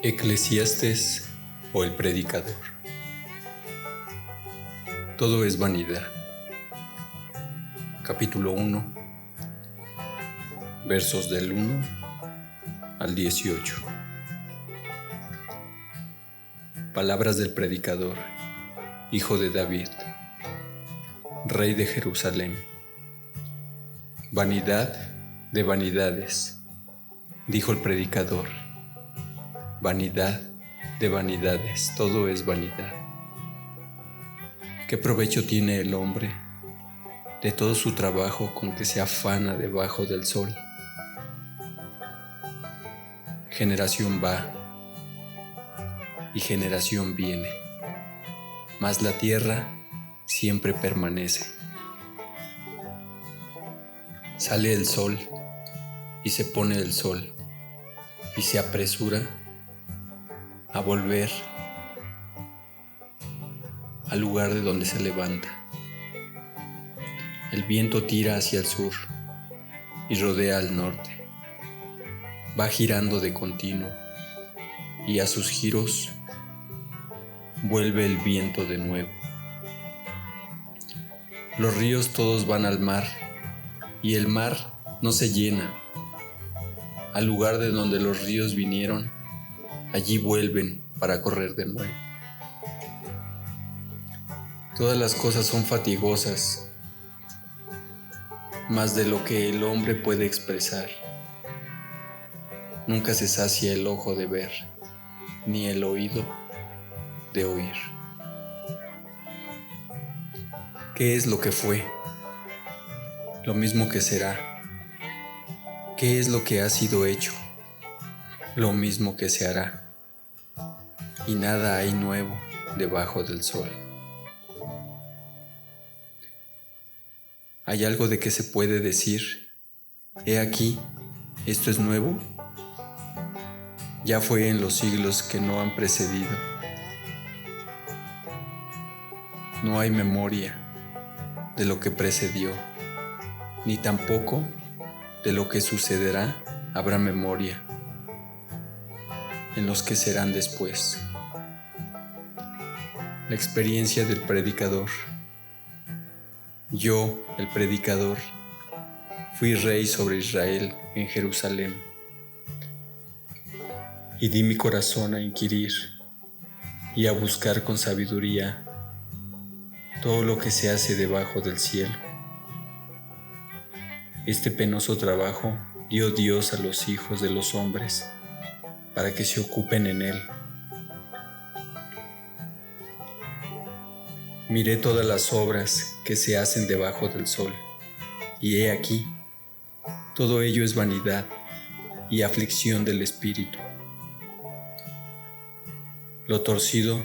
Eclesiastés o el predicador. Todo es vanidad. Capítulo 1, versos del 1 al 18. Palabras del predicador, hijo de David, rey de Jerusalén. Vanidad de vanidades, dijo el predicador. Vanidad de vanidades, todo es vanidad. ¿Qué provecho tiene el hombre de todo su trabajo con que se afana debajo del sol? Generación va y generación viene, mas la tierra siempre permanece. Sale el sol y se pone el sol y se apresura a volver al lugar de donde se levanta. El viento tira hacia el sur y rodea al norte. Va girando de continuo y a sus giros vuelve el viento de nuevo. Los ríos todos van al mar y el mar no se llena. Al lugar de donde los ríos vinieron, allí vuelven para correr de nuevo. Todas las cosas son fatigosas, más de lo que el hombre puede expresar. Nunca se sacia el ojo de ver, ni el oído de oír. ¿Qué es lo que fue? Lo mismo que será. ¿Qué es lo que ha sido hecho? Lo mismo que se hará. Y nada hay nuevo debajo del sol. ¿Hay algo de que se puede decir: he aquí, esto es nuevo? Ya fue en los siglos que no han precedido. No hay memoria de lo que precedió, ni tampoco de lo que sucederá habrá memoria en los que serán después. La experiencia del predicador. Yo, el predicador, fui rey sobre Israel en Jerusalén y di mi corazón a inquirir y a buscar con sabiduría todo lo que se hace debajo del cielo. Este penoso trabajo dio Dios a los hijos de los hombres para que se ocupen en él. Miré todas las obras que se hacen debajo del sol, y he aquí, todo ello es vanidad y aflicción del espíritu. Lo torcido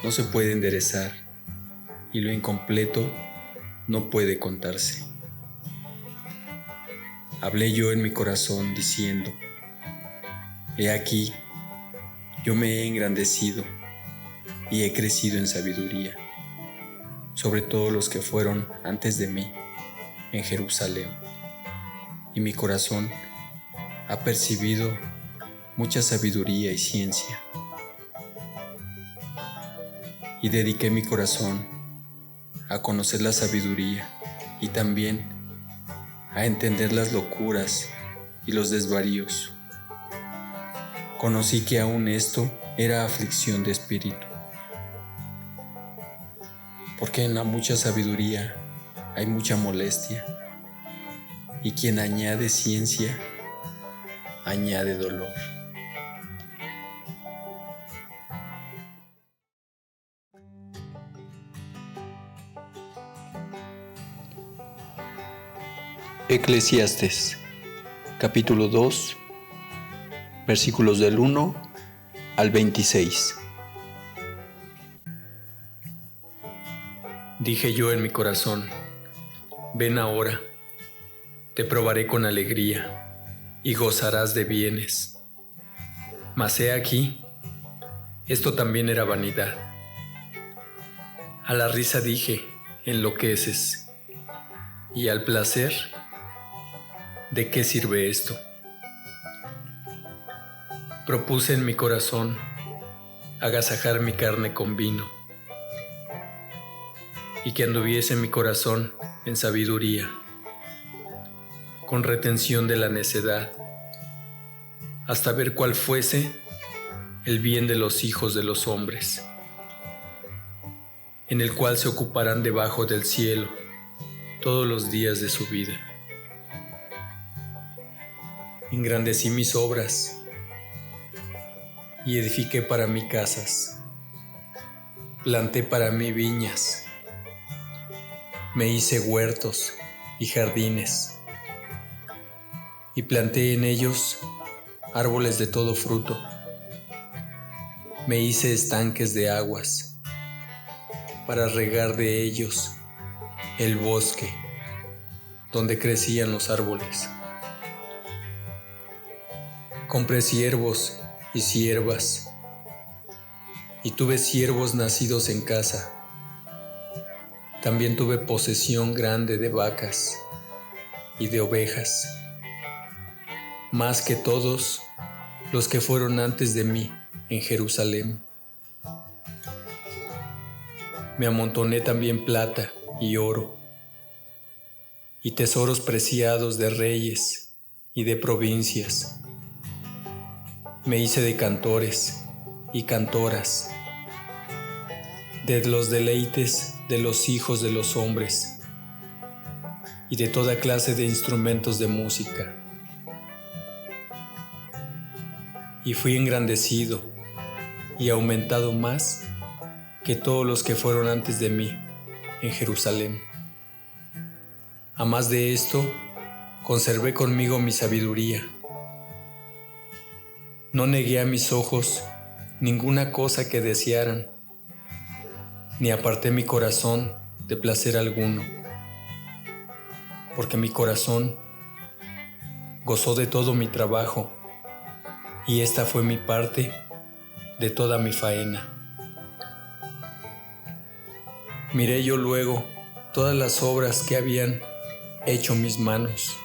no se puede enderezar, y lo incompleto no puede contarse. Hablé yo en mi corazón diciendo: he aquí, yo me he engrandecido y he crecido en sabiduría sobre todos los que fueron antes de mí en Jerusalén, y mi corazón ha percibido mucha sabiduría y ciencia. Y dediqué mi corazón a conocer la sabiduría y también a entender las locuras y los desvaríos. Conocí que aún esto era aflicción de espíritu, porque en la mucha sabiduría hay mucha molestia, y quien añade ciencia, añade dolor. Eclesiastés, capítulo 2, versículos del 1 al 26. Dije yo en mi corazón: ven ahora, te probaré con alegría, y gozarás de bienes. Mas he aquí, esto también era vanidad. A la risa dije: enloqueces, y al placer, ¿de qué sirve esto? Propuse en mi corazón agasajar mi carne con vino, y que anduviese mi corazón en sabiduría, con retención de la necedad, hasta ver cuál fuese el bien de los hijos de los hombres, en el cual se ocuparán debajo del cielo todos los días de su vida. Engrandecí mis obras y edifiqué para mí casas, planté para mí viñas, me hice huertos y jardines, y planté en ellos árboles de todo fruto. Me hice estanques de aguas para regar de ellos el bosque donde crecían los árboles. Compré siervos y siervas, y tuve siervos nacidos en casa. También tuve posesión grande de vacas y de ovejas, más que todos los que fueron antes de mí en Jerusalén. Me amontoné también plata y oro, y tesoros preciados de reyes y de provincias. Me hice de cantores y cantoras, de los deleites de los hijos de los hombres, y de toda clase de instrumentos de música. Y fui engrandecido y aumentado más que todos los que fueron antes de mí en Jerusalén. A más de esto, conservé conmigo mi sabiduría. No negué a mis ojos ninguna cosa que desearan, ni aparté mi corazón de placer alguno, porque mi corazón gozó de todo mi trabajo, y esta fue mi parte de toda mi faena. Miré yo luego todas las obras que habían hecho mis manos,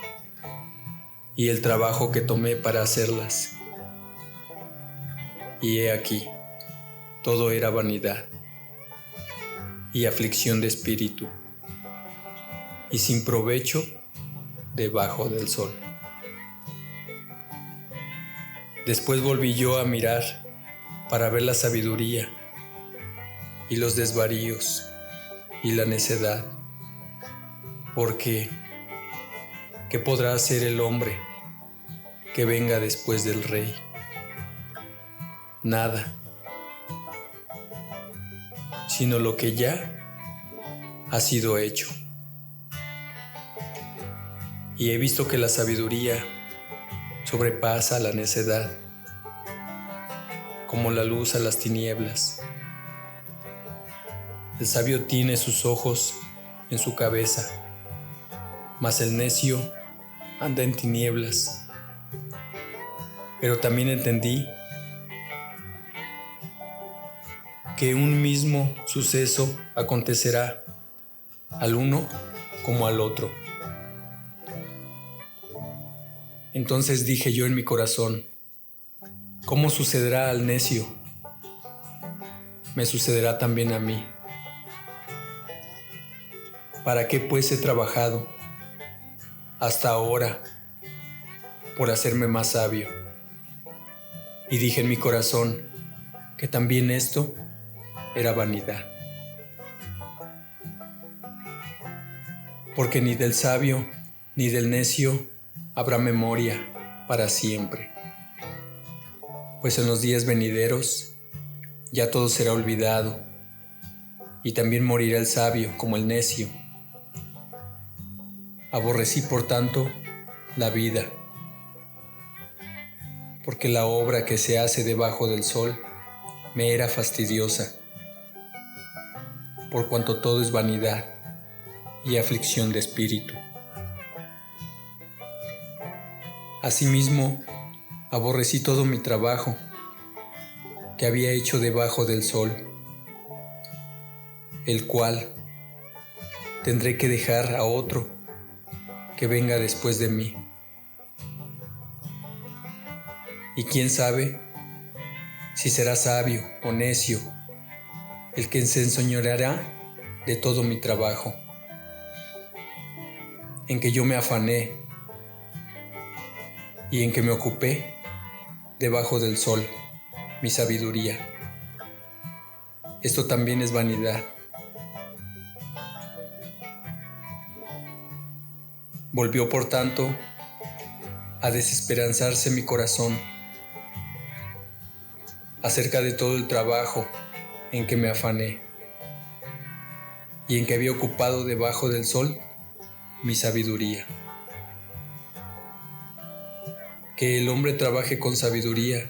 y el trabajo que tomé para hacerlas. Y he aquí, todo era vanidad y aflicción de espíritu, y sin provecho debajo del sol. Después volví yo a mirar para ver la sabiduría y los desvaríos y la necedad, porque ¿qué podrá hacer el hombre que venga después del rey? Nada, sino lo que ya ha sido hecho. Y he visto que la sabiduría sobrepasa la necedad, como la luz a las tinieblas. El sabio tiene sus ojos en su cabeza, mas el necio anda en tinieblas. Pero también entendí que un mismo suceso acontecerá al uno como al otro. Entonces dije yo en mi corazón: ¿cómo sucederá al necio? Me sucederá también a mí. ¿Para qué pues he trabajado hasta ahora por hacerme más sabio? Y dije en mi corazón que también esto era vanidad. Porque ni del sabio ni del necio habrá memoria para siempre. Pues en los días venideros ya todo será olvidado, y también morirá el sabio como el necio. Aborrecí por tanto la vida, porque la obra que se hace debajo del sol me era fastidiosa, por cuanto todo es vanidad y aflicción de espíritu. Asimismo, aborrecí todo mi trabajo que había hecho debajo del sol, el cual tendré que dejar a otro que venga después de mí. Y quién sabe si será sabio o necio el que se enseñoreará de todo mi trabajo, en que yo me afané y en que me ocupé debajo del sol, mi sabiduría. Esto también es vanidad. Volvió, por tanto, a desesperanzarse mi corazón acerca de todo el trabajo en que me afané y en que había ocupado debajo del sol mi sabiduría. Que el hombre trabaje con sabiduría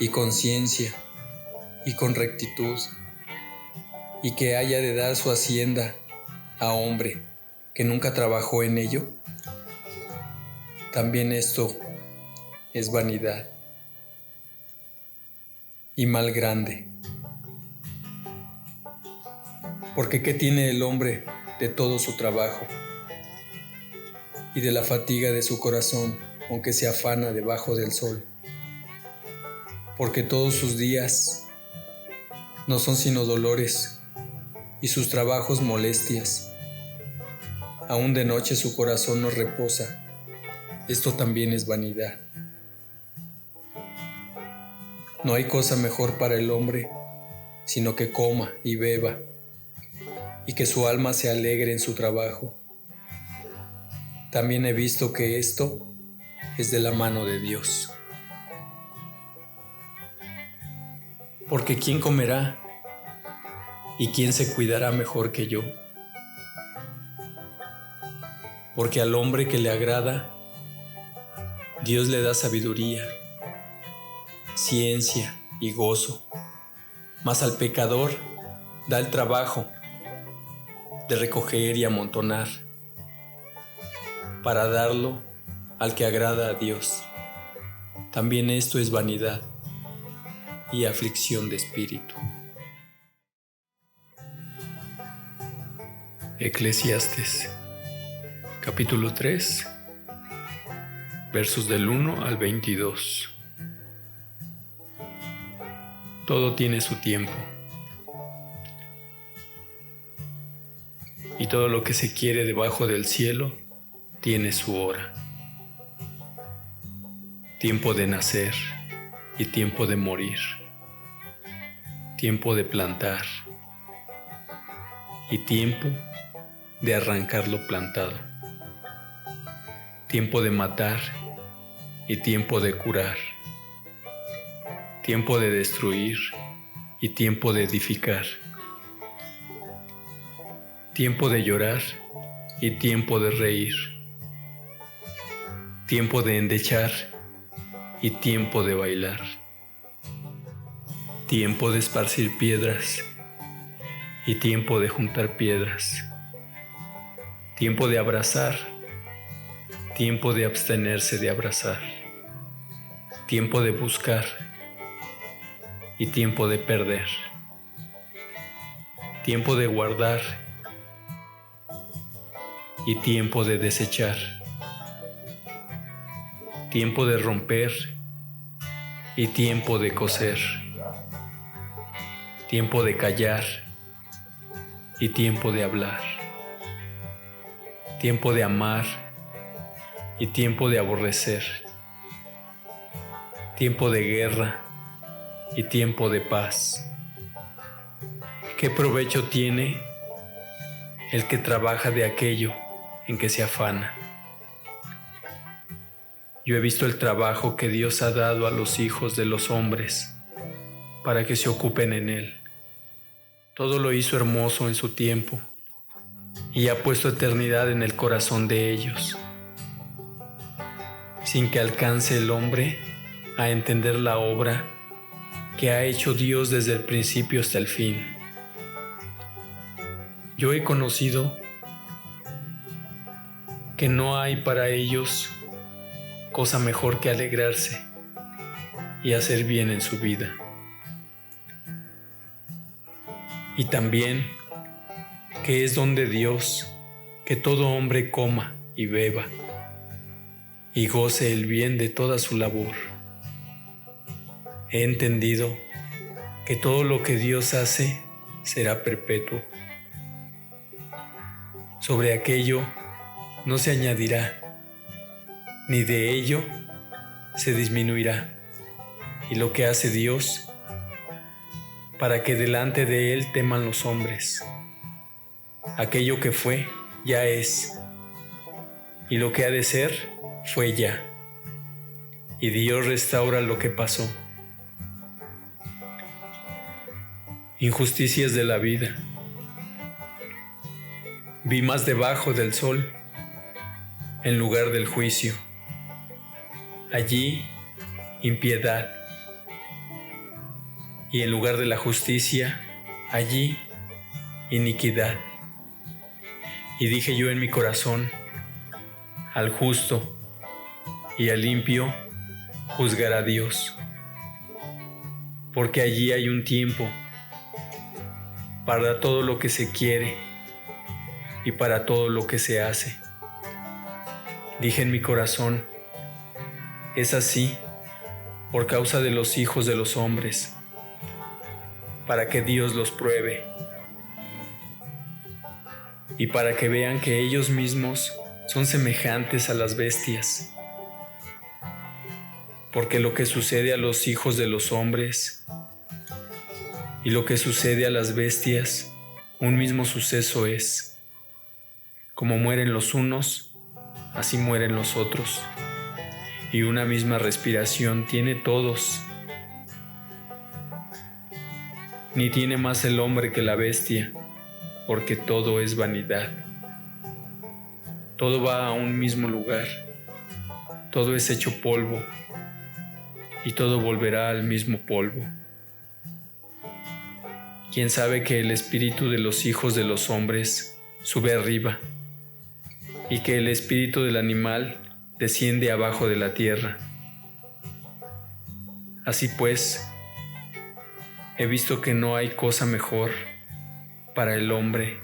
y con ciencia y con rectitud, y que haya de dar su hacienda a hombre que nunca trabajó en ello. También esto es vanidad y mal grande. Porque ¿qué tiene el hombre de todo su trabajo y de la fatiga de su corazón, aunque se afana debajo del sol? Porque todos sus días no son sino dolores y sus trabajos molestias. Aún de noche su corazón no reposa. Esto también es vanidad. No hay cosa mejor para el hombre sino que coma y beba, y que su alma se alegre en su trabajo. También he visto que esto es de la mano de Dios. Porque ¿quién comerá y quién se cuidará mejor que yo? Porque al hombre que le agrada, Dios le da sabiduría, ciencia y gozo, mas al pecador da el trabajo de recoger y amontonar, para darlo al que agrada a Dios. También esto es vanidad y aflicción de espíritu. Eclesiastes, capítulo 3, versos del 1 al 22. Todo tiene su tiempo, y todo lo que se quiere debajo del cielo tiene su hora. Tiempo de nacer y tiempo de morir, tiempo de plantar y tiempo de arrancar lo plantado, tiempo de matar y tiempo de curar, tiempo de destruir y tiempo de edificar, tiempo de llorar y tiempo de reír, tiempo de endechar y tiempo de bailar, tiempo de esparcir piedras y tiempo de juntar piedras, tiempo de abrazar, tiempo de abstenerse de abrazar, tiempo de buscar y tiempo de perder, tiempo de guardar y tiempo de desechar, tiempo de romper y tiempo de coser, tiempo de callar y tiempo de hablar, tiempo de amar y tiempo de aborrecer, tiempo de guerra y tiempo de paz. ¿Qué provecho tiene el que trabaja de aquello en que se afana? Yo he visto el trabajo que Dios ha dado a los hijos de los hombres para que se ocupen en él. Todo lo hizo hermoso en su tiempo y ha puesto eternidad en el corazón de ellos, sin que alcance el hombre a entender la obra que ha hecho Dios desde el principio hasta el fin. Yo he conocido que no hay para ellos cosa mejor que alegrarse y hacer bien en su vida. Y también que es don de Dios que todo hombre coma y beba y goce el bien de toda su labor. He entendido que todo lo que Dios hace será perpetuo. Sobre aquello no se añadirá, ni de ello se disminuirá. Y lo que hace Dios, para que delante de Él teman los hombres. Aquello que fue, ya es, y lo que ha de ser, fue ya. Y Dios restaura lo que pasó. Injusticias de la vida. Vi más debajo del sol, en lugar del juicio. Allí, impiedad. Y en lugar de la justicia, allí, iniquidad. Y dije yo en mi corazón, al justo y al limpio juzgará Dios, porque allí hay un tiempo para todo lo que se quiere y para todo lo que se hace. Dije en mi corazón, es así por causa de los hijos de los hombres, para que Dios los pruebe y para que vean que ellos mismos son semejantes a las bestias. Porque lo que sucede a los hijos de los hombres y lo que sucede a las bestias, un mismo suceso es. Como mueren los unos, así mueren los otros. Y una misma respiración tiene todos. Ni tiene más el hombre que la bestia, porque todo es vanidad. Todo va a un mismo lugar, todo es hecho polvo, y todo volverá al mismo polvo. ¿Quién sabe que el espíritu de los hijos de los hombres sube arriba, y que el espíritu del animal desciende abajo de la tierra? Así pues, he visto que no hay cosa mejor para el hombre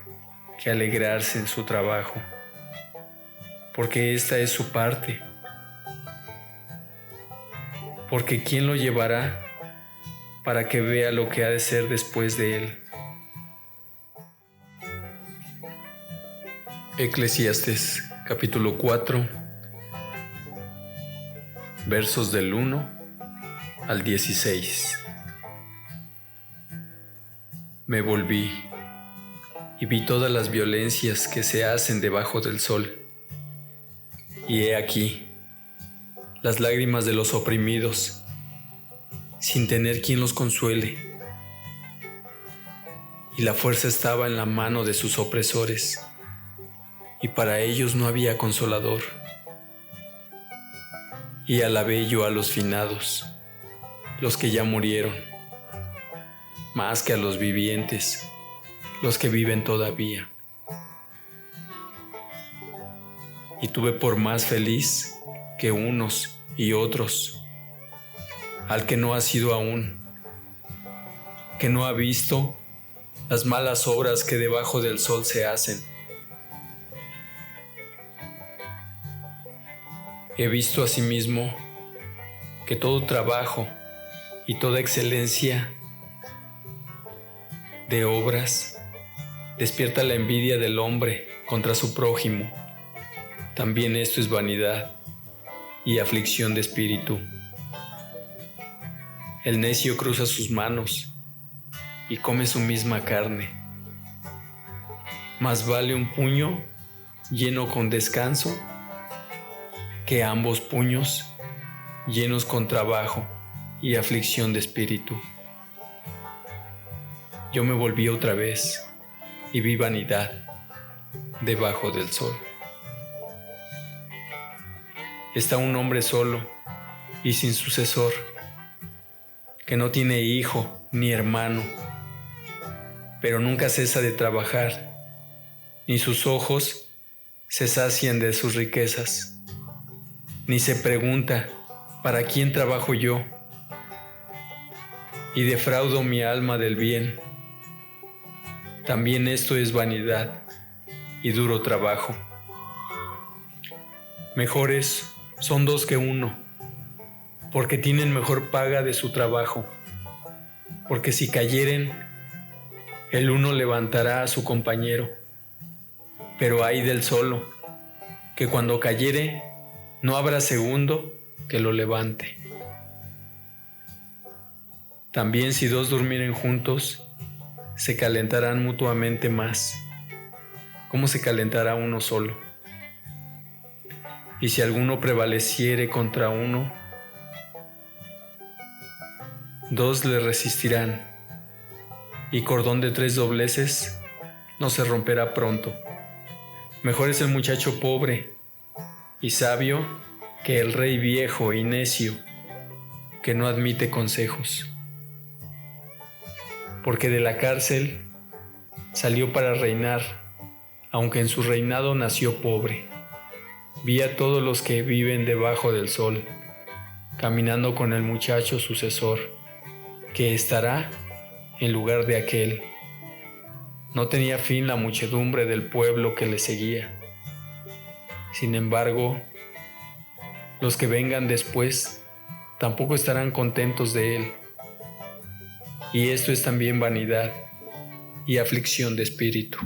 que alegrarse en su trabajo, porque esta es su parte. Porque ¿quién lo llevará para que vea lo que ha de ser después de él? Eclesiastés capítulo 4, versos del 1 al 16. Me volví y vi todas las violencias que se hacen debajo del sol. Y he aquí las lágrimas de los oprimidos, sin tener quien los consuele. Y la fuerza estaba en la mano de sus opresores, y para ellos no había consolador. Y alabé yo a los finados, los que ya murieron, más que a los vivientes, los que viven todavía. Y tuve por más feliz que unos y otros al que no ha sido aún, que no ha visto las malas obras que debajo del sol se hacen. He visto asimismo que todo trabajo y toda excelencia de obras despierta la envidia del hombre contra su prójimo. También esto es vanidad y aflicción de espíritu. El necio cruza sus manos y come su misma carne. Más vale un puño lleno con descanso que ambos puños llenos con trabajo y aflicción de espíritu. Yo me volví otra vez y vi vanidad debajo del sol. Está un hombre solo y sin sucesor, que no tiene hijo ni hermano, pero nunca cesa de trabajar, ni sus ojos se sacian de sus riquezas, ni se pregunta, ¿para quién trabajo yo? Y defraudo mi alma del bien. También esto es vanidad y duro trabajo. Mejores son dos que uno, porque tienen mejor paga de su trabajo. porque si cayeren, el uno levantará a su compañero. Pero ay del solo, que cuando cayere, no habrá segundo que lo levante. También si dos durmieren juntos, se calentarán mutuamente más. ¿Cómo se calentará uno solo? Y si alguno prevaleciere contra uno, dos le resistirán, y cordón de 3 dobleces no se romperá pronto. Mejor es el muchacho pobre y sabio que el rey viejo y necio que no admite consejos. Porque de la cárcel salió para reinar, aunque en su reinado nació pobre. Vi a todos los que viven debajo del sol, caminando con el muchacho sucesor, que estará en lugar de aquel. No tenía fin la muchedumbre del pueblo que le seguía. Sin embargo, los que vengan después tampoco estarán contentos de él. Y esto es también vanidad y aflicción de espíritu.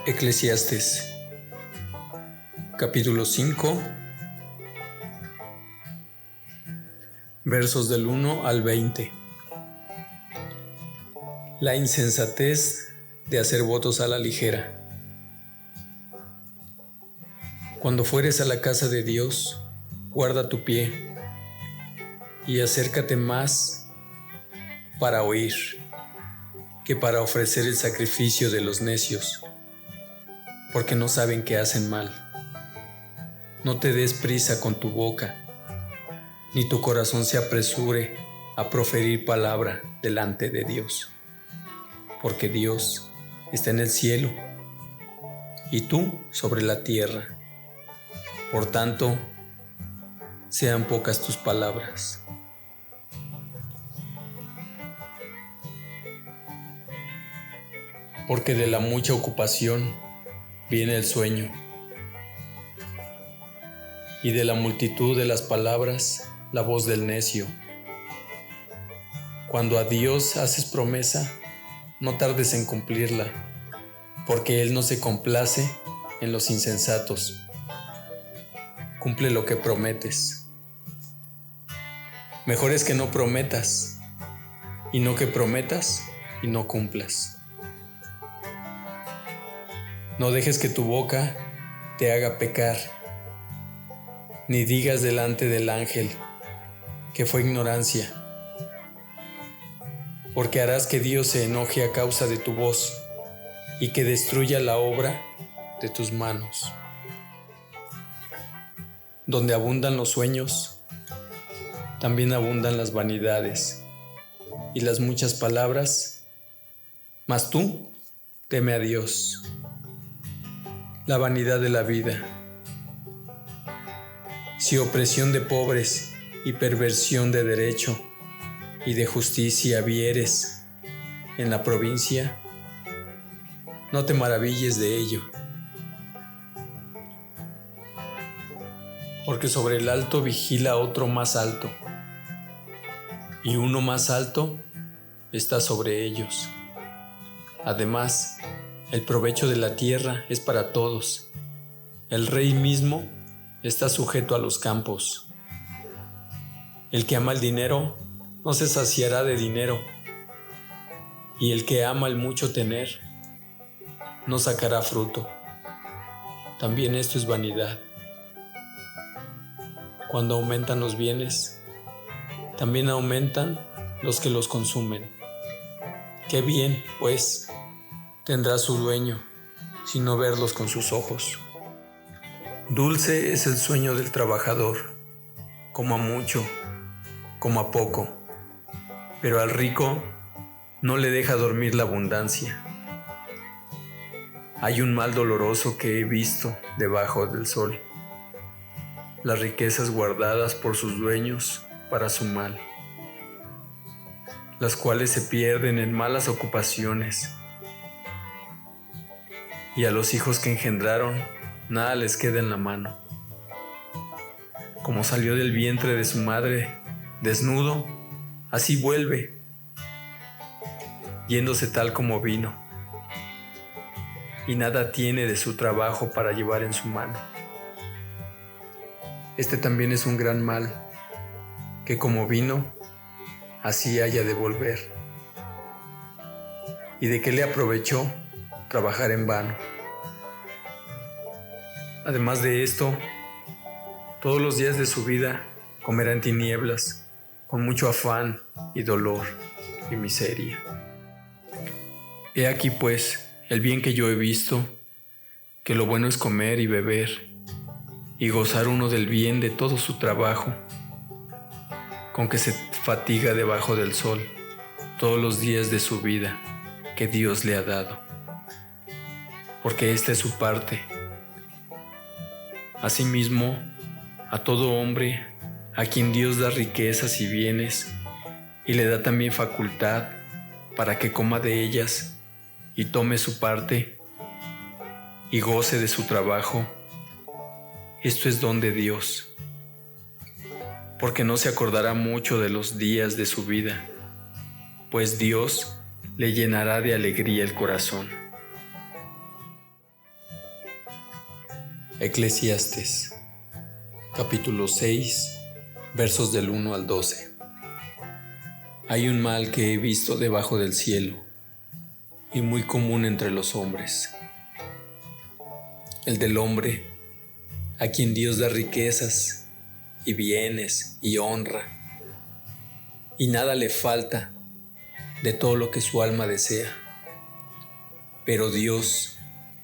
Eclesiastes, capítulo 5, versos del 1 al 20. La insensatez de hacer votos a la ligera. Cuando fueres a la casa de Dios, guarda tu pie y acércate más para oír que para ofrecer el sacrificio de los necios, porque no saben que hacen mal. No te des prisa con tu boca, ni tu corazón se apresure a proferir palabra delante de Dios, porque Dios está en el cielo y tú sobre la tierra. Por tanto, sean pocas tus palabras. Porque de la mucha ocupación viene el sueño, y de la multitud de las palabras la voz del necio. Cuando a Dios haces promesa, no tardes en cumplirla, porque Él no se complace en los insensatos. Cumple lo que prometes. Mejor es que no prometas, y no que prometas y no cumplas. No dejes que tu boca te haga pecar, ni digas delante del ángel que fue ignorancia, porque harás que Dios se enoje a causa de tu voz y que destruya la obra de tus manos. Donde abundan los sueños, también abundan las vanidades y las muchas palabras, mas tú teme a Dios. La vanidad de la vida. Si opresión de pobres y perversión de derecho y de justicia vieres en la provincia, no te maravilles de ello, porque sobre el alto vigila otro más alto, y uno más alto está sobre ellos. Además, el provecho de la tierra es para todos. El rey mismo está sujeto a los campos. El que ama el dinero no se saciará de dinero, y el que ama el mucho tener no sacará fruto. También esto es vanidad. Cuando aumentan los bienes, también aumentan los que los consumen. Qué bien, pues, tendrá su dueño, sino verlos con sus ojos. Dulce es el sueño del trabajador, como a mucho, como a poco, pero al rico no le deja dormir la abundancia. Hay un mal doloroso que he visto debajo del sol, las riquezas guardadas por sus dueños para su mal, las cuales se pierden en malas ocupaciones, y a los hijos que engendraron nada les queda en la mano. Como salió del vientre de su madre, desnudo, así vuelve, yéndose tal como vino, y nada tiene de su trabajo para llevar en su mano. Este también es un gran mal, que como vino, así haya de volver. ¿Y de qué le aprovechó trabajar en vano? Además de esto, todos los días de su vida comerá en tinieblas, con mucho afán y dolor y miseria. He aquí pues el bien que yo he visto, que lo bueno es comer y beber, y gozar uno del bien de todo su trabajo, con que se fatiga debajo del sol todos los días de su vida que Dios le ha dado, porque esta es su parte. Asimismo, a todo hombre a quien Dios da riquezas y bienes, y le da también facultad para que coma de ellas y tome su parte y goce de su trabajo, esto es don de Dios, porque no se acordará mucho de los días de su vida, pues Dios le llenará de alegría el corazón. Eclesiastes, capítulo 6, versos del 1 al 12. Hay un mal que he visto debajo del cielo, y muy común entre los hombres, el del hombre a quien Dios da riquezas y bienes y honra, y nada le falta de todo lo que su alma desea, pero Dios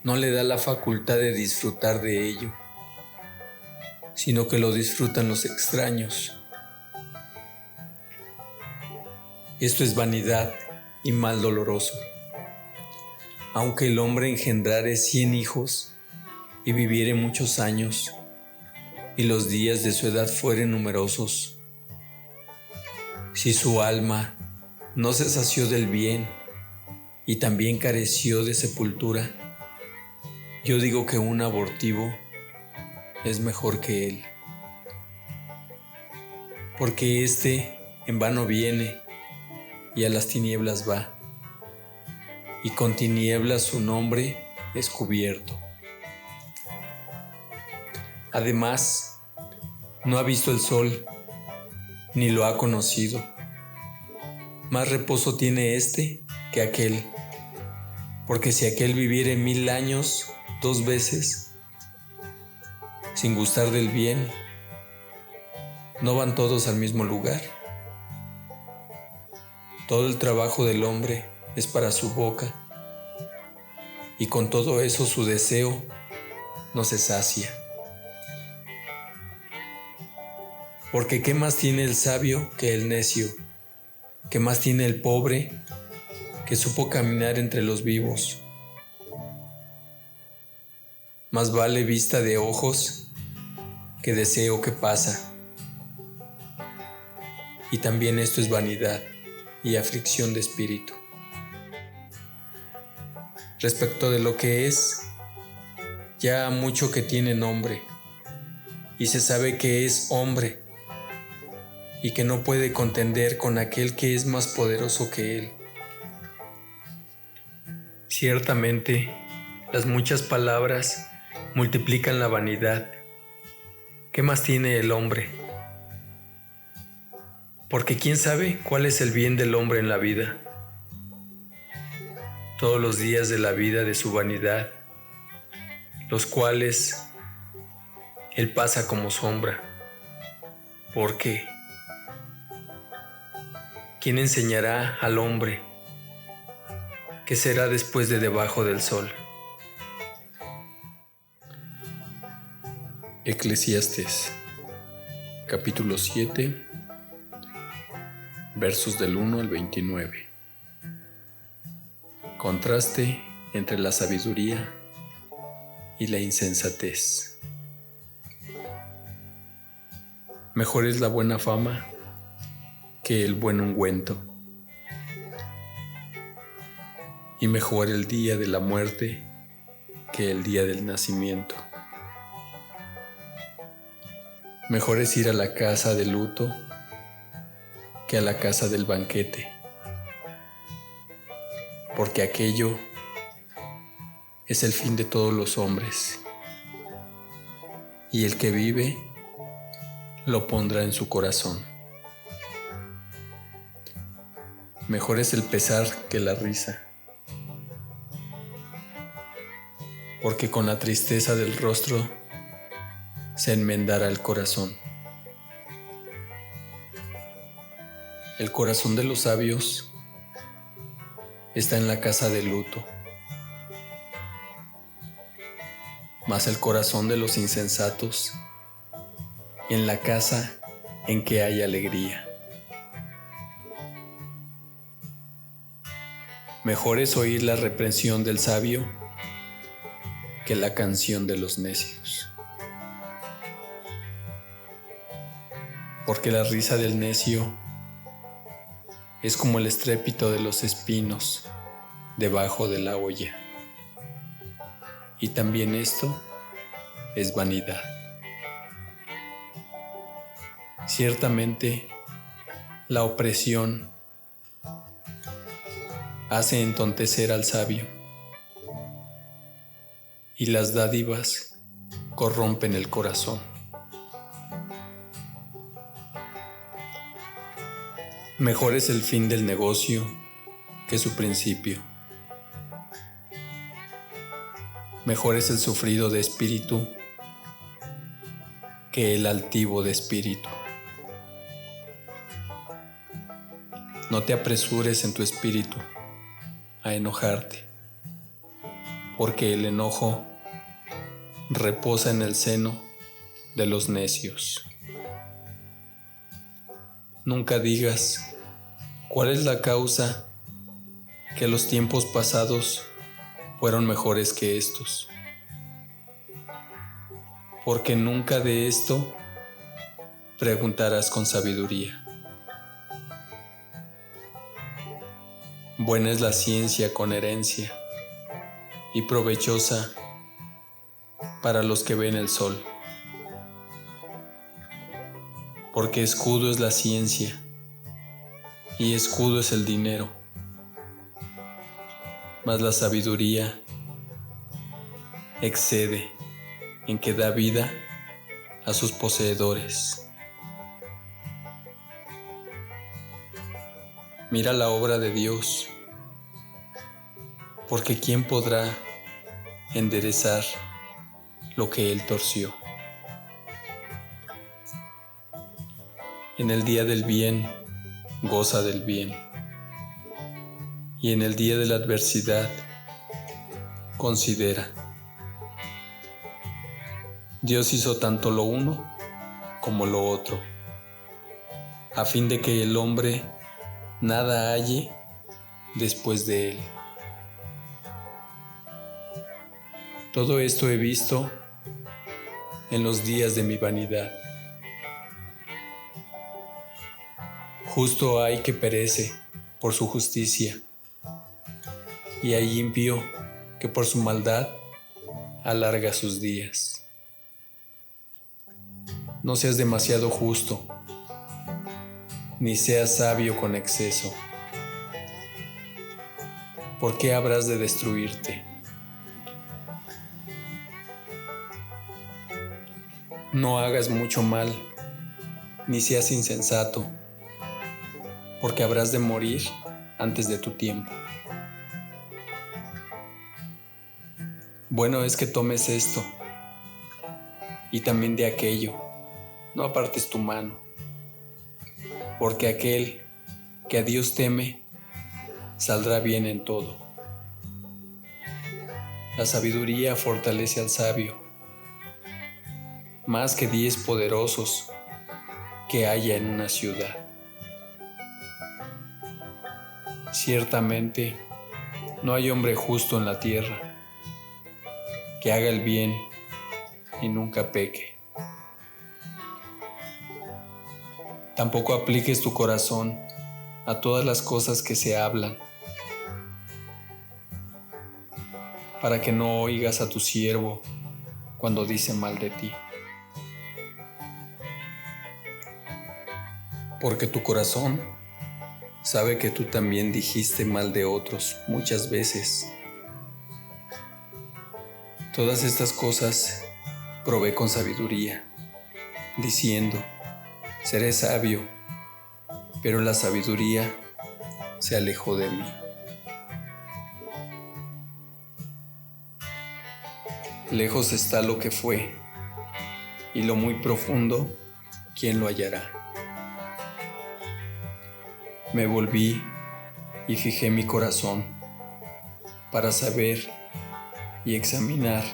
no le da la facultad de disfrutar de ello, sino que lo disfrutan los extraños. Esto es vanidad y mal doloroso. Aunque el hombre engendrare 100 hijos y viviere muchos años, y los días de su edad fueren numerosos, si su alma no se sació del bien y también careció de sepultura, yo digo que un abortivo es mejor que él, porque éste en vano viene y a las tinieblas va, y con tinieblas su nombre es cubierto. Además, no ha visto el sol, ni lo ha conocido. Más reposo tiene éste que aquel, porque si aquel viviere 1000 años 2 veces, sin gustar del bien, ¿no van todos al mismo lugar? Todo el trabajo del hombre es para su boca, y con todo eso su deseo no se sacia. Porque ¿qué más tiene el sabio que el necio? ¿Qué más tiene el pobre que supo caminar entre los vivos? Más vale vista de ojos que deseo que pasa. Y también esto es vanidad y aflicción de espíritu. Respecto de lo que es, ya mucho que tiene nombre, y se sabe que es hombre, y que no puede contender con aquel que es más poderoso que él. Ciertamente, las muchas palabras multiplican la vanidad. ¿Qué más tiene el hombre? Porque ¿quién sabe cuál es el bien del hombre en la vida? Todos los días de la vida de su vanidad, los cuales él pasa como sombra. ¿Por qué? ¿Quién enseñará al hombre qué será después de debajo del sol? Eclesiastes, capítulo 7, versos del 1 al 29. Contraste entre la sabiduría y la insensatez. Mejor es la buena fama que el buen ungüento, y mejor el día de la muerte que el día del nacimiento. Mejor es ir a la casa de luto que a la casa del banquete, porque aquello es el fin de todos los hombres, y el que vive lo pondrá en su corazón. Mejor es el pesar que la risa, porque con la tristeza del rostro se enmendará el corazón. El corazón de los sabios está en la casa de luto, mas el corazón de los insensatos en la casa en que hay alegría. Mejor es oír la reprensión del sabio que la canción de los necios, porque la risa del necio es como el estrépito de los espinos debajo de la olla, y también esto es vanidad. Ciertamente, la opresión hace entontecer al sabio, y las dádivas corrompen el corazón. Mejor es el fin del negocio que su principio. Mejor es el sufrido de espíritu que el altivo de espíritu. No te apresures en tu espíritu a enojarte, porque el enojo reposa en el seno de los necios. Nunca digas, ¿cuál es la causa que los tiempos pasados fueron mejores que estos? Porque nunca de esto preguntarás con sabiduría. Buena es la ciencia con herencia y provechosa para los que ven el sol. Porque escudo es la ciencia y escudo es el dinero, mas la sabiduría excede en que da vida a sus poseedores. Mira la obra de Dios, porque ¿quién podrá enderezar lo que Él torció? En el día del bien, goza del bien, y en el día de la adversidad, considera. Dios hizo tanto lo uno como lo otro, a fin de que el hombre nada halle después de él. Todo esto he visto en los días de mi vanidad. Justo hay que perece por su justicia, y hay impío que por su maldad alarga sus días. No seas demasiado justo, ni seas sabio con exceso. ¿Por qué habrás de destruirte? No hagas mucho mal, ni seas insensato, porque habrás de morir antes de tu tiempo. Bueno es que tomes esto, y también de aquello, no apartes tu mano, porque aquel que a Dios teme, saldrá bien en todo. La sabiduría fortalece al sabio, más que 10 poderosos que haya en una ciudad. Ciertamente, no hay hombre justo en la tierra, que haga el bien y nunca peque. Tampoco apliques tu corazón a todas las cosas que se hablan, para que no oigas a tu siervo cuando dice mal de ti. porque tu corazón sabe que tú también dijiste mal de otros muchas veces. Todas estas cosas probé con sabiduría, diciendo, seré sabio, pero la sabiduría se alejó de mí. Lejos está lo que fue, y lo muy profundo, ¿quién lo hallará? Me volví y fijé mi corazón para saber y examinar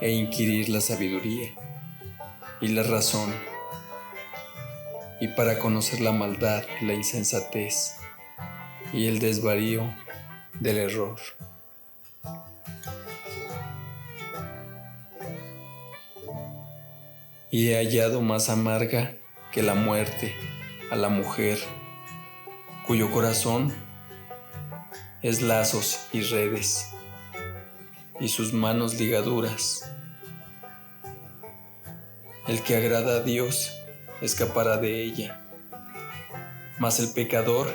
e inquirir la sabiduría y la razón, y para conocer la maldad, la insensatez y el desvarío del error. Y he hallado más amarga que la muerte a la mujer, cuyo corazón es lazos y redes, y sus manos ligaduras. El que agrada a Dios escapará de ella, mas el pecador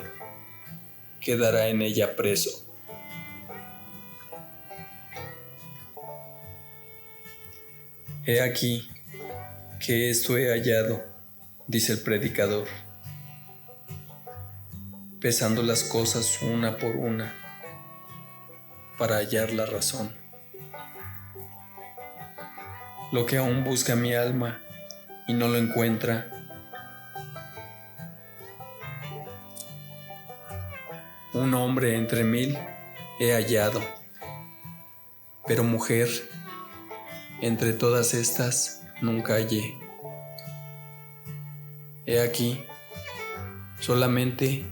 quedará en ella preso. He aquí que esto he hallado, dice el predicador, pesando las cosas una por una, para hallar la razón. Lo que aún busca mi alma y no lo encuentra, un hombre entre 1000 he hallado, pero mujer entre todas estas nunca hallé. He aquí, solamente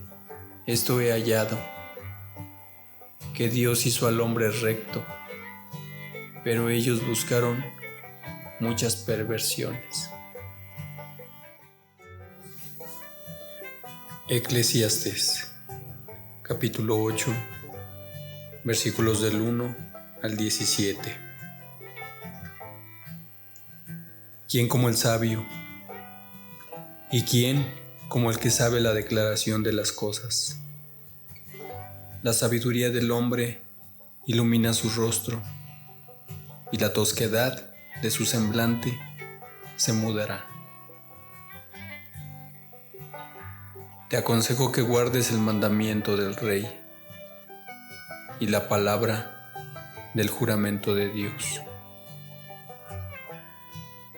esto he hallado, que Dios hizo al hombre recto, pero ellos buscaron muchas perversiones. Eclesiastés, capítulo 8, versículos del 1 al 17. ¿Quién como el sabio? ¿Y quién como el que sabe la declaración de las cosas? La sabiduría del hombre ilumina su rostro, y la tosquedad de su semblante se mudará. Te aconsejo que guardes el mandamiento del Rey y la palabra del juramento de Dios.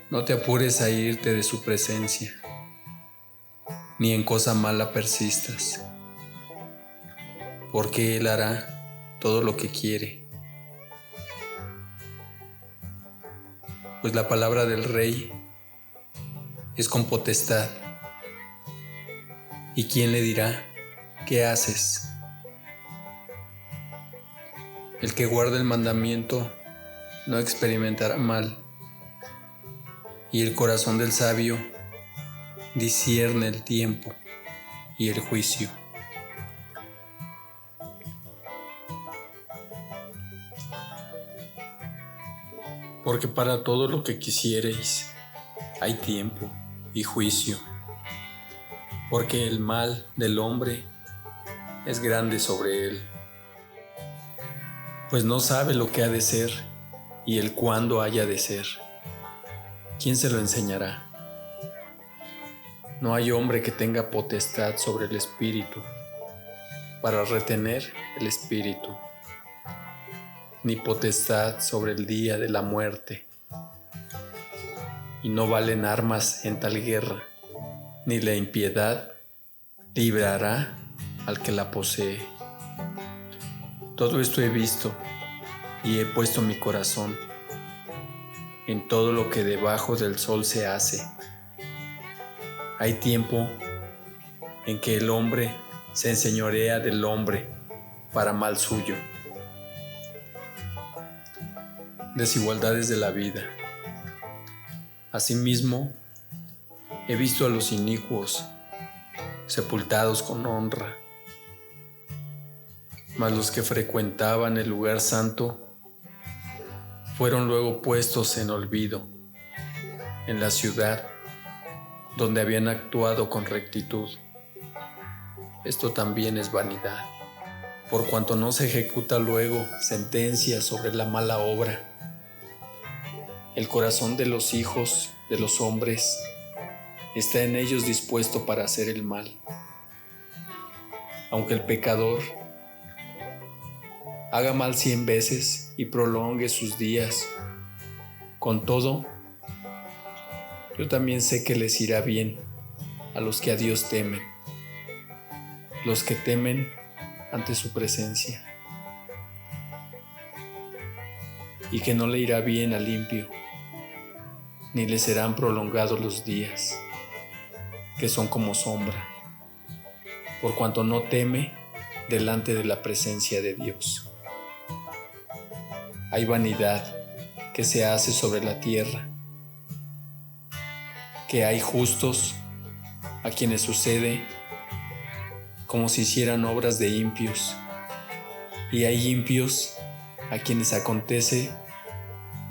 No te apures a irte de su presencia, ni en cosa mala persistas, porque Él hará todo lo que quiere. Pues la palabra del Rey es con potestad. ¿Y quién le dirá, qué haces? El que guarda el mandamiento no experimentará mal, y el corazón del sabio discierne el tiempo y el juicio. Porque para todo lo que quisiereis hay tiempo y juicio, porque el mal del hombre es grande sobre él, pues no sabe lo que ha de ser y el cuándo haya de ser. ¿Quién se lo enseñará? No hay hombre que tenga potestad sobre el espíritu para retener el espíritu, ni potestad sobre el día de la muerte. Y no valen armas en tal guerra, ni la impiedad librará al que la posee. Todo esto he visto y he puesto mi corazón en todo lo que debajo del sol se hace. Hay tiempo en que el hombre se enseñorea del hombre para mal suyo. Desigualdades de la vida. Asimismo, he visto a los inicuos sepultados con honra, mas los que frecuentaban el lugar santo fueron luego puestos en olvido en la ciudad donde habían actuado con rectitud. esto también es vanidad, por cuanto no se ejecuta luego sentencia sobre la mala obra. El corazón de los hijos de los hombres está en ellos dispuesto para hacer el mal. Aunque el pecador haga mal 100 veces y prolongue sus días, con todo, yo también sé que les irá bien a los que a Dios temen, los que temen ante su presencia, y que no le irá bien al impío, ni le serán prolongados los días, que son como sombra, por cuanto no teme delante de la presencia de Dios. Hay vanidad que se hace sobre la tierra, que hay justos a quienes sucede como si hicieran obras de impios, y hay impios a quienes acontece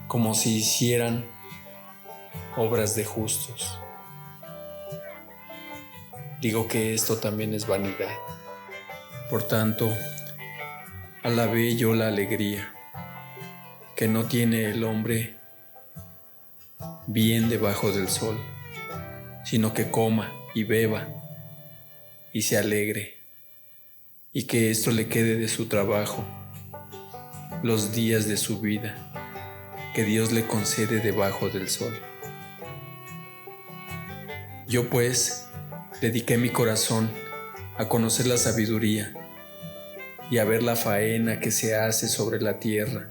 como si hicieran obras de justos. Digo que esto también es vanidad. Por tanto, alabé yo la alegría que no tiene el hombre bien debajo del sol, sino que coma y beba y se alegre, y que esto le quede de su trabajo los días de su vida que Dios le concede debajo del sol. Yo pues dediqué mi corazón a conocer la sabiduría y a ver la faena que se hace sobre la tierra,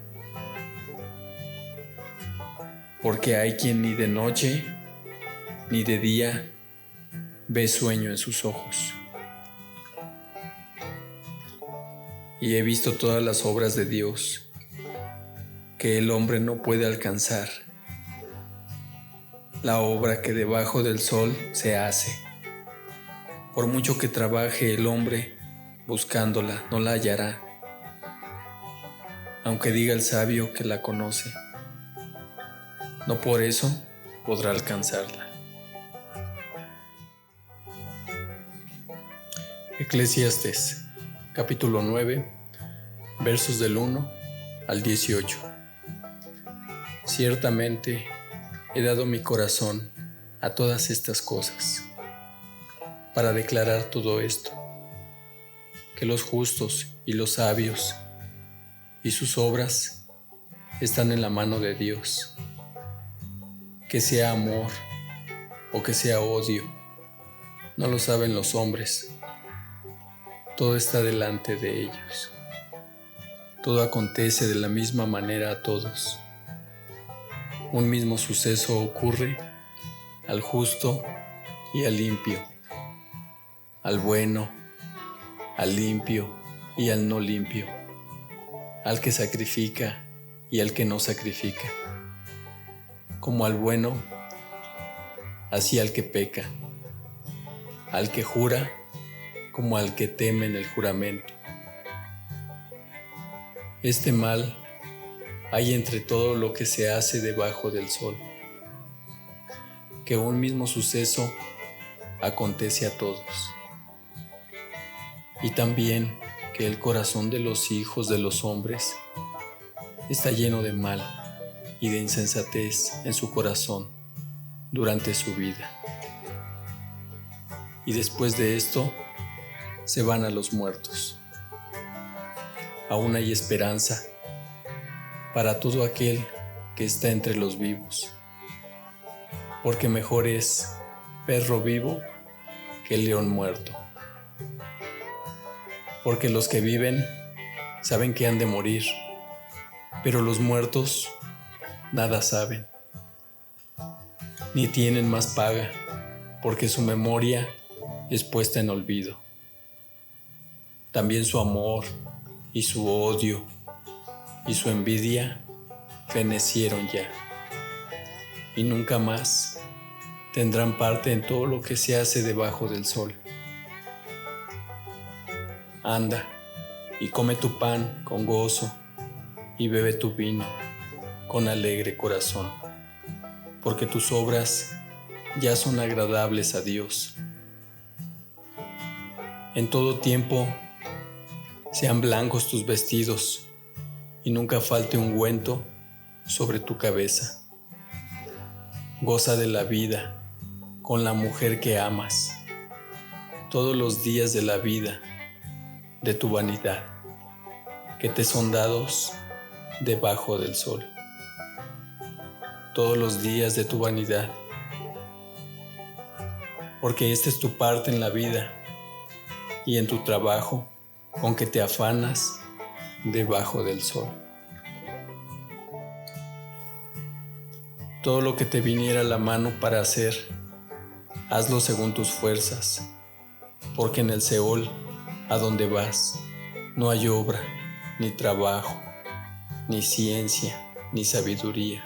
porque hay quien ni de noche ni de día ve sueño en sus ojos. Y he visto todas las obras de Dios que el hombre no puede alcanzar, la obra que debajo del sol se hace. Por mucho que trabaje el hombre buscándola, no la hallará, aunque diga el sabio que la conoce, no por eso podrá alcanzarla. Eclesiastés, capítulo 9, versos del 1 al 18. Ciertamente he dado mi corazón a todas estas cosas, para declarar todo esto, que los justos y los sabios y sus obras están en la mano de Dios. Que sea amor o que sea odio, no lo saben los hombres. Todo está delante de ellos. Todo acontece de la misma manera a todos. Un mismo suceso ocurre al justo y al limpio, al bueno, al limpio y al no limpio, al que sacrifica y al que no sacrifica. Como al bueno, así al que peca, al que jura, como al que teme en el juramento. Este mal hay entre todo lo que se hace debajo del sol, que un mismo suceso acontece a todos. Y también que el corazón de los hijos de los hombres está lleno de mal y de insensatez en su corazón durante su vida. Y después de esto se van a los muertos. Aún hay esperanza para todo aquel que está entre los vivos, porque mejor es perro vivo que león muerto. Porque los que viven saben que han de morir, pero los muertos nada saben, ni tienen más paga, porque su memoria es puesta en olvido. También su amor y su odio y su envidia fenecieron ya, y nunca más tendrán parte en todo lo que se hace debajo del sol. Anda y come tu pan con gozo y bebe tu vino con alegre corazón, porque tus obras ya son agradables a Dios. En todo tiempo sean blancos tus vestidos y nunca falte ungüento sobre tu cabeza. Goza de la vida con la mujer que amas todos los días de la vida de tu vanidad, que te son dados debajo del sol. Todos los días de tu vanidad, porque esta es tu parte en la vida y en tu trabajo con que te afanas debajo del sol. Todo lo que te viniera a la mano para hacer, hazlo según tus fuerzas, porque en el Seol, a donde vas, no hay obra, ni trabajo, ni ciencia, ni sabiduría.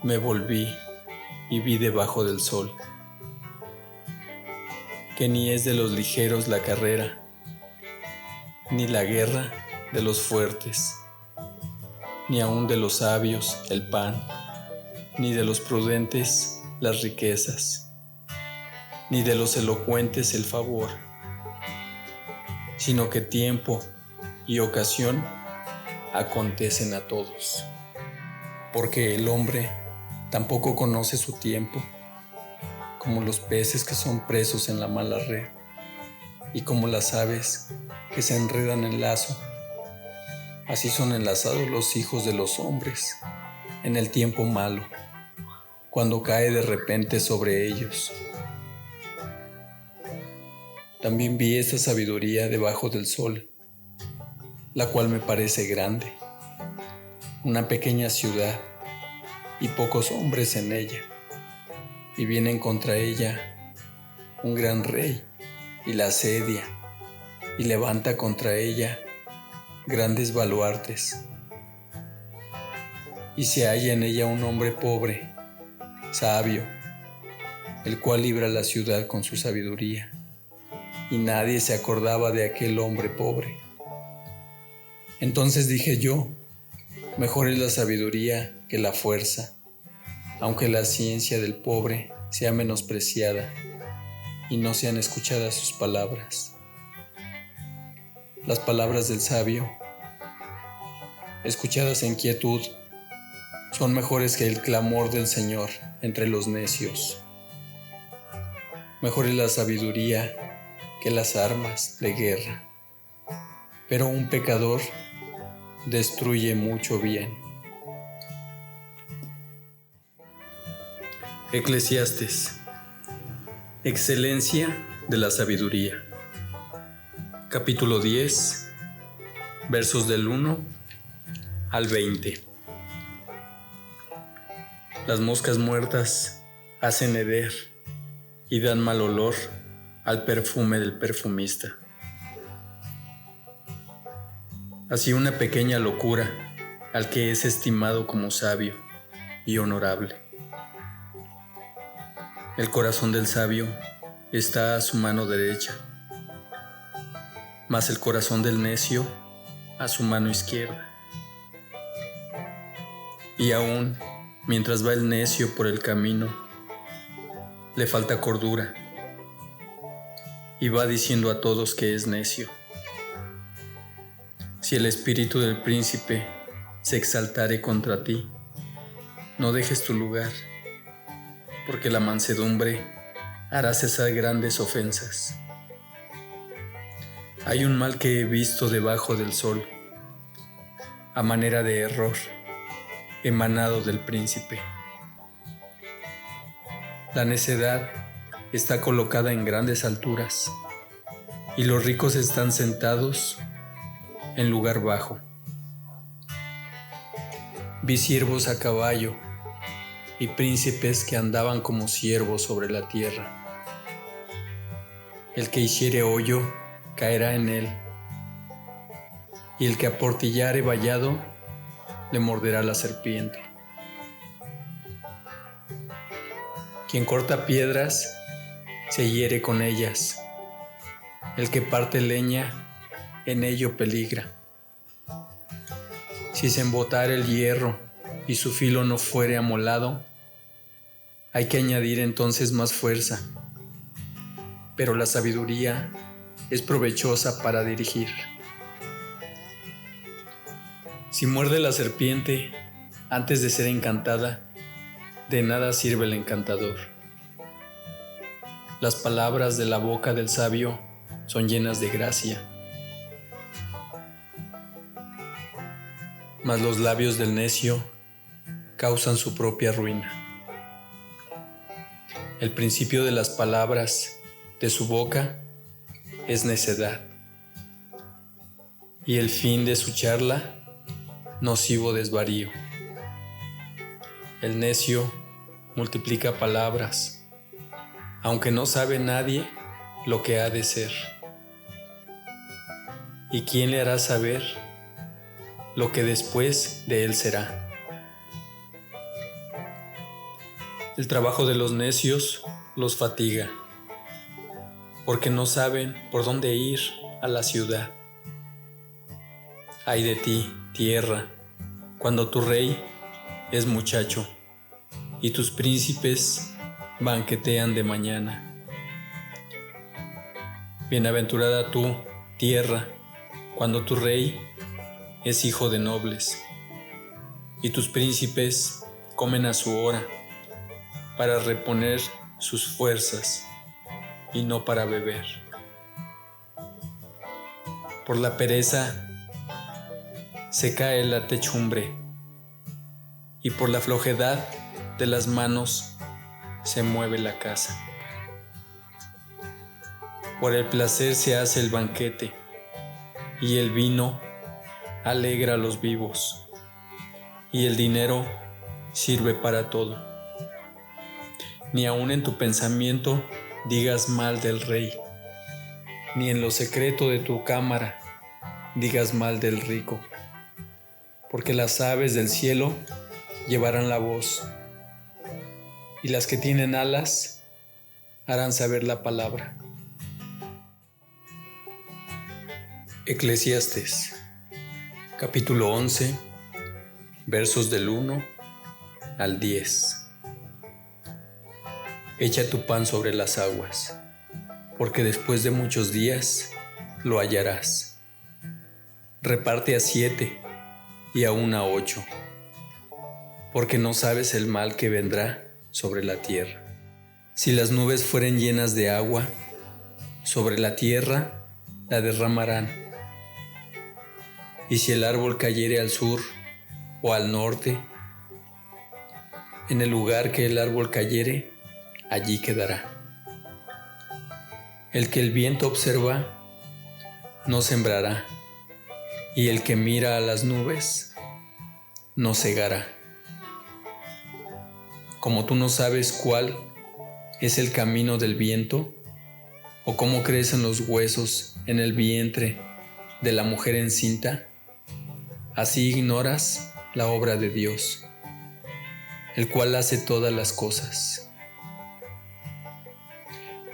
Me volví y vi debajo del sol, que ni es de los ligeros la carrera, ni la guerra de los fuertes, ni aun de los sabios el pan, ni de los prudentes las riquezas, ni de los elocuentes el favor, sino que tiempo y ocasión acontecen a todos, porque el hombre tampoco conoce su tiempo, como los peces que son presos en la mala red, y como las aves que se enredan en lazo. Así son enlazados los hijos de los hombres en el tiempo malo, cuando cae de repente sobre ellos. También vi esta sabiduría debajo del sol, la cual me parece grande, una pequeña ciudad y pocos hombres en ella, y vienen contra ella un gran rey y la asedia y levanta contra ella grandes baluartes, y se halla en ella un hombre pobre, sabio, el cual libra la ciudad con su sabiduría, y nadie se acordaba de aquel hombre pobre. Entonces dije yo, mejor es la sabiduría que la fuerza, aunque la ciencia del pobre sea menospreciada y no sean escuchadas sus palabras. Las palabras del sabio, escuchadas en quietud, son mejores que el clamor del Señor entre los necios. Mejor es la sabiduría que las armas de guerra, pero un pecador destruye mucho bien. Eclesiastes, excelencia de la sabiduría. Capítulo 10, versos del 1 al 20. Las moscas muertas hacen heder y dan mal olor al perfume del perfumista. Así una pequeña locura al que es estimado como sabio y honorable. El corazón del sabio está a su mano derecha, mas el corazón del necio a su mano izquierda. Y aún, mientras va el necio por el camino, le falta cordura, y va diciendo a todos que es necio. Si el espíritu del príncipe se exaltare contra ti, no dejes tu lugar, porque la mansedumbre hará cesar grandes ofensas. Hay un mal que he visto debajo del sol, a manera de error, emanado del príncipe. La necedad está colocada en grandes alturas, y los ricos están sentados en lugar bajo. Vi siervos a caballo y príncipes que andaban como siervos sobre la tierra. El que hiciere hoyo caerá en él, y el que aportillare vallado le morderá la serpiente. Quien corta piedras se hiere con ellas, el que parte leña en ello peligra. Si se embotare el hierro y su filo no fuere amolado, hay que añadir entonces más fuerza. pero la sabiduría es provechosa para dirigir. Si muerde la serpiente antes de ser encantada, de nada sirve el encantador. Las palabras de la boca del sabio son llenas de gracia, mas los labios del necio causan su propia ruina. El principio de las palabras de su boca es necedad, y el fin de su charla, nocivo desvarío. El necio multiplica palabras, aunque no sabe nadie lo que ha de ser. ¿Y quién le hará saber lo que después de él será? El trabajo de los necios los fatiga, porque no saben por dónde ir a la ciudad. Ay de ti, tierra, cuando tu rey es muchacho y tus príncipes banquetean de mañana. Bienaventurada tú, tierra, cuando tu rey es hijo de nobles y tus príncipes comen a su hora para reponer sus fuerzas y no para beber. Por la pereza se cae la techumbre y por la flojedad de las manos se mueve la casa. Por el placer se hace el banquete y el vino alegra a los vivos y el dinero sirve para todo. Ni aun en tu pensamiento digas mal del rey, ni en lo secreto de tu cámara digas mal del rico, porque las aves del cielo llevarán la voz, y las que tienen alas harán saber la palabra. Eclesiastés, capítulo 11, versos del 1 al 10. Echa tu pan sobre las aguas, porque después de muchos días lo hallarás. Reparte a 7 y aún a 8, porque no sabes el mal que vendrá sobre la tierra. Si las nubes fueren llenas de agua, sobre la tierra la derramarán. Y si el árbol cayere al sur o al norte, en el lugar que el árbol cayere, allí quedará. El que el viento observa, no sembrará, y el que mira a las nubes, no segará. Como tú no sabes cuál es el camino del viento, o cómo crecen los huesos en el vientre de la mujer encinta, así ignoras la obra de Dios, el cual hace todas las cosas.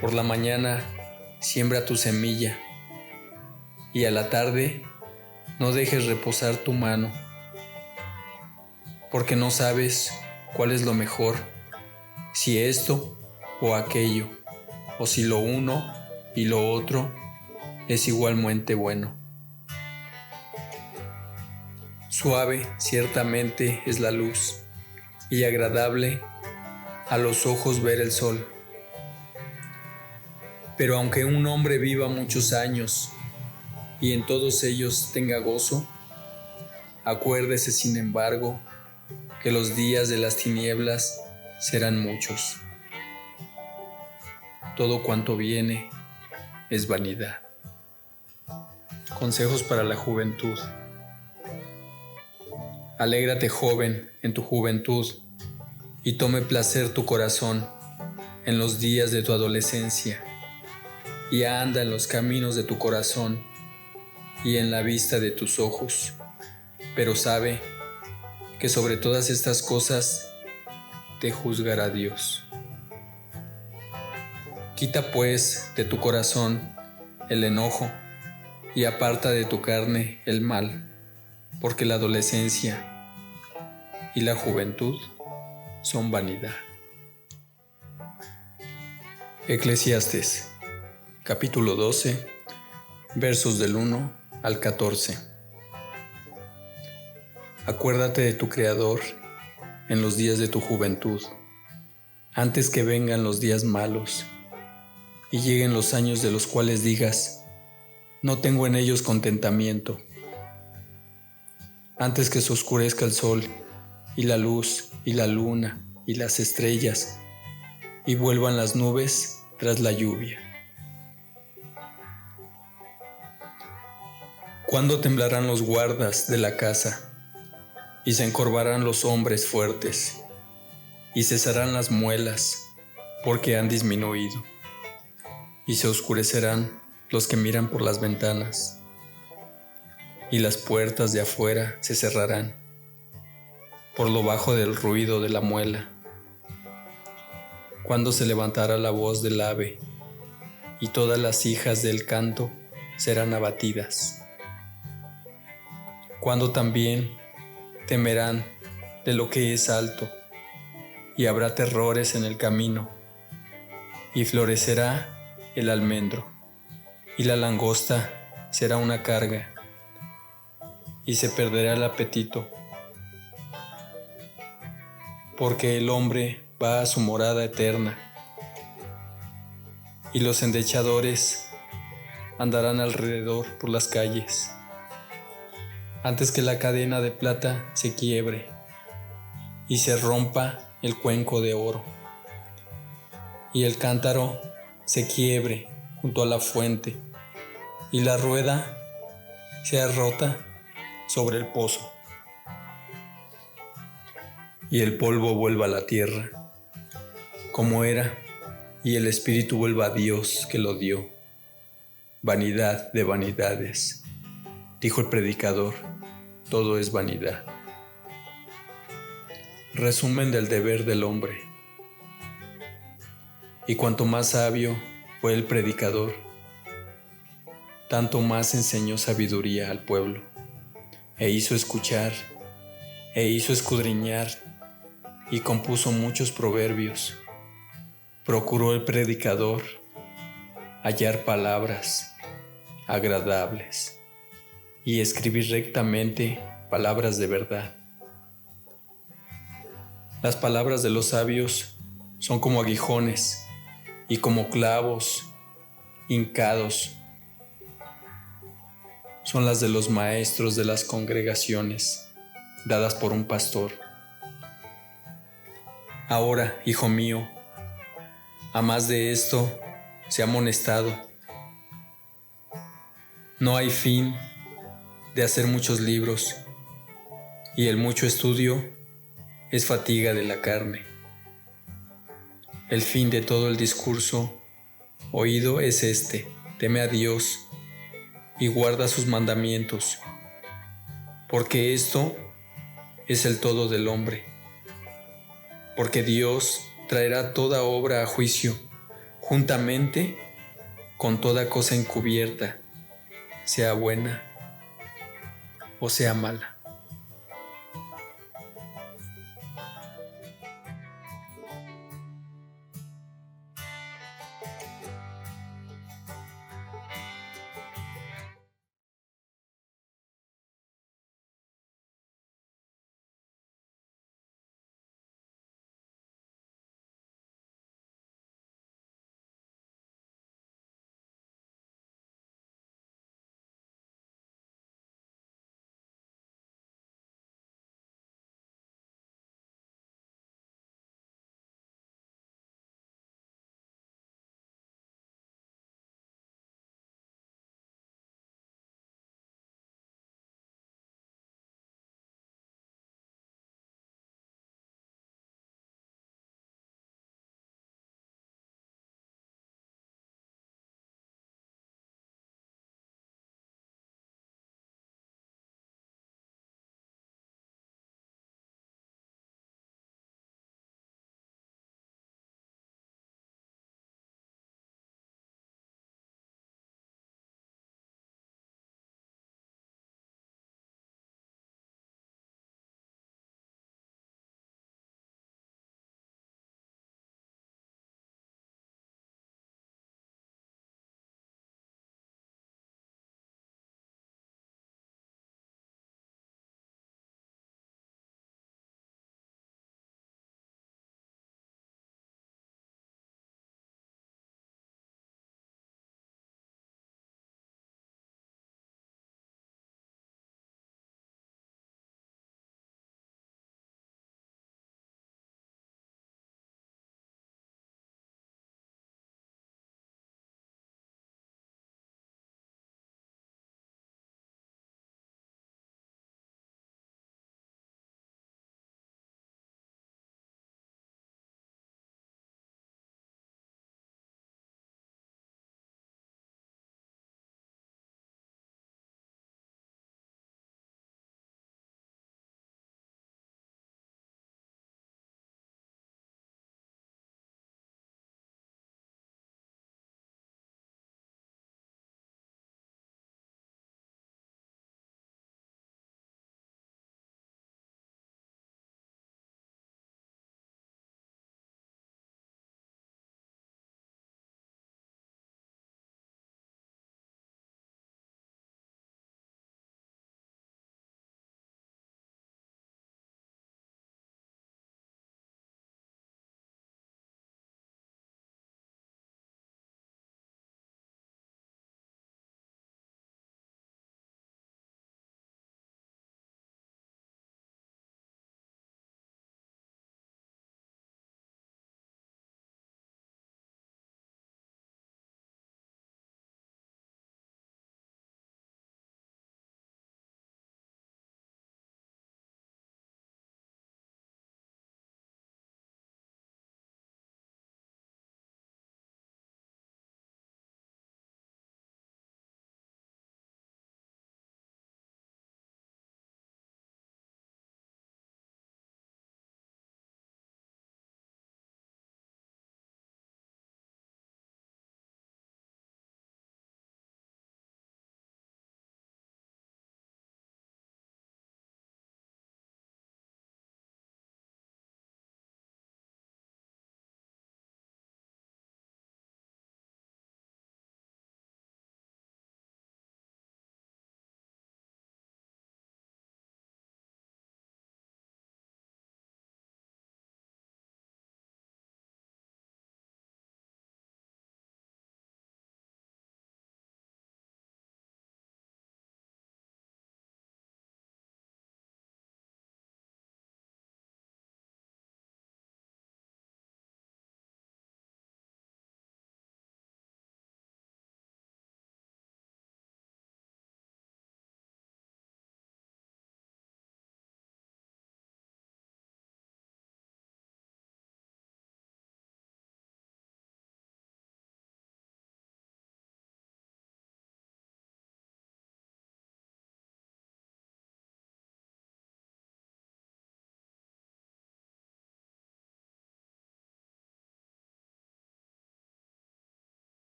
Por la mañana siembra tu semilla, y a la tarde no dejes reposar tu mano, porque no sabes cuál es lo mejor, si esto o aquello, o si lo uno y lo otro es igualmente bueno. Suave ciertamente es la luz, y agradable a los ojos ver el sol. Pero aunque un hombre viva muchos años, y en todos ellos tenga gozo, acuérdese sin embargo que los días de las tinieblas serán muchos. Todo cuanto viene es vanidad. Consejos para la juventud. Alégrate, joven, en tu juventud, y tome placer tu corazón en los días de tu adolescencia, y anda en los caminos de tu corazón y en la vista de tus ojos, pero sabe que sobre todas estas cosas te juzgará Dios. Quita pues de tu corazón el enojo y aparta de tu carne el mal, porque la adolescencia y la juventud son vanidad. Eclesiastés, capítulo 12, versos del 1 al 14. Acuérdate de tu Creador en los días de tu juventud, antes que vengan los días malos y lleguen los años de los cuales digas, no tengo en ellos contentamiento. Antes que se oscurezca el sol y la luz y la luna y las estrellas y vuelvan las nubes tras la lluvia. ¿Cuándo temblarán los guardas de la casa y se encorvarán los hombres fuertes y cesarán las muelas porque han disminuido y se oscurecerán los que miran por las ventanas y las puertas de afuera se cerrarán por lo bajo del ruido de la muela? Cuando se levantará la voz del ave y todas las hijas del canto serán abatidas. Cuando también temerán de lo que es alto y habrá terrores en el camino y florecerá el almendro y la langosta será una carga y se perderá el apetito, porque el hombre va a su morada eterna y los endechadores andarán alrededor por las calles, antes que la cadena de plata se quiebre y se rompa el cuenco de oro y el cántaro se quiebre junto a la fuente y la rueda sea rota sobre el pozo y el polvo vuelva a la tierra como era y el espíritu vuelva a Dios que lo dio. Vanidad de vanidades, dijo el predicador, todo es vanidad. Resumen del deber del hombre. Y cuanto más sabio fue el predicador, tanto más enseñó sabiduría al pueblo, e hizo escuchar, e hizo escudriñar, y compuso muchos proverbios. Procuró el predicador hallar palabras agradables y escribir rectamente palabras de verdad. Las palabras de los sabios son como aguijones y como clavos hincados. Son las de los maestros de las congregaciones, dadas por un pastor. Ahora, hijo mío, a más de esto, sea amonestado. No hay fin de hacer muchos libros, y el mucho estudio es fatiga de la carne. El fin de todo el discurso oído es este: teme a Dios y guarda sus mandamientos, porque esto es el todo del hombre. Porque Dios traerá toda obra a juicio, juntamente con toda cosa encubierta, sea buena o sea mala.